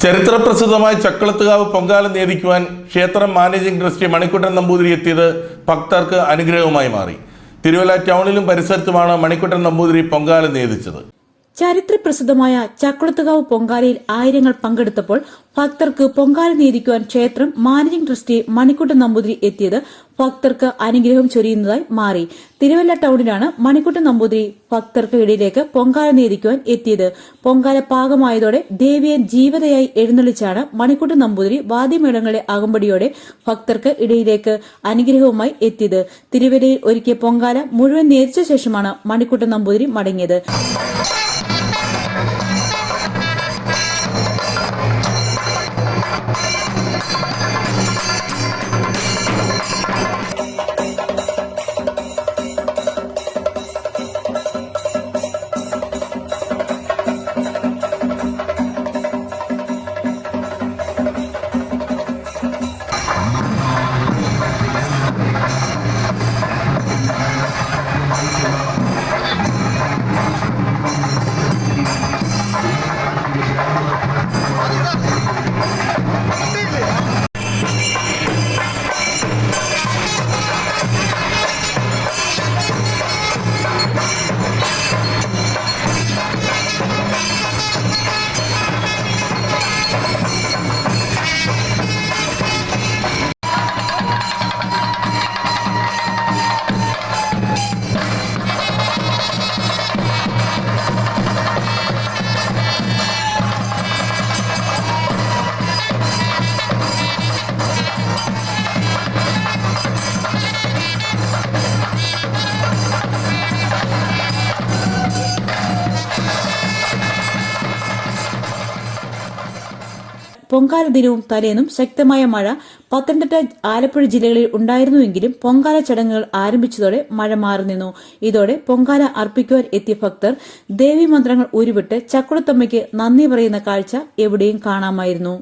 ചരിത്രപ്രസിദ്ധമായ ചക്കളത്തുകാവ് പൊങ്കാല നേദിക്കുവാൻ ക്ഷേത്രം managing trustee Manikuttan Namboothiri എത്തിയത് ഭക്തർക്ക് അനുഗ്രഹവുമായി മാറി. തിരുവല്ല ടൗണിലും പരിസരത്തുമാണ് മണിക്കുട്ടൻ നമ്പൂതിരി പൊങ്കാല നേദിച്ചത്. ചരിത്രപ്രസിദ്ധമായ ചക്കുളത്തുകാവ് പൊങ്കാലയിൽ ആയിരങ്ങൾ പങ്കെടുത്തപ്പോൾ ഭക്തർക്ക് പൊങ്കാല നേദിക്കുവാൻ ക്ഷേത്രം മാനേജിംഗ് ട്രസ്റ്റി മണിക്കുട്ടൻ നമ്പൂതിരി എത്തിയത് ഭക്തർക്ക് അനുഗ്രഹം ചൊരിയുന്നതായി മാറി. തിരുവല്ല ടൗണിലാണ് മണിക്കുട്ടൻ നമ്പൂതിരി ഭക്തർക്ക് ഇടയിലേക്ക് പൊങ്കാല നേദിക്കുവാൻ എത്തിയത്. പൊങ്കാല പാകമായതോടെ ദേവിയെ ജീവതയായി എഴുന്നള്ളിച്ചാണ് മണിക്കുട്ടൻ നമ്പൂതിരി വാദ്യമേളങ്ങളുടെ അകമ്പടിയോടെ ഭക്തർക്ക് ഇടയിലേക്ക് അനുഗ്രഹവുമായി എത്തിയത്. തിരുവല്ലയിൽ ഒരുക്കിയ പൊങ്കാല മുഴുവൻ നേദിച്ച ശേഷമാണ് മണിക്കുട്ടൻ നമ്പൂതിരി മടങ്ങിയത്. പൊങ്കാല ദിനവും തലേന്നും ശക്തമായ മഴ പത്തനംതിട്ട, ആലപ്പുഴ ജില്ലകളിൽ ഉണ്ടായിരുന്നുവെങ്കിലും പൊങ്കാല ചടങ്ങുകൾ ആരംഭിച്ചതോടെ മഴ മാറി നിന്നു. ഇതോടെ പൊങ്കാല അർപ്പിക്കുവാൻ എത്തിയ ഭക്തർ ദേവീമന്ത്രങ്ങൾ ഉരുവിട്ട് ചക്കുളത്തമ്മയ്ക്ക് നന്ദി പറയുന്ന കാഴ്ച എവിടെയും കാണാമായിരുന്നു.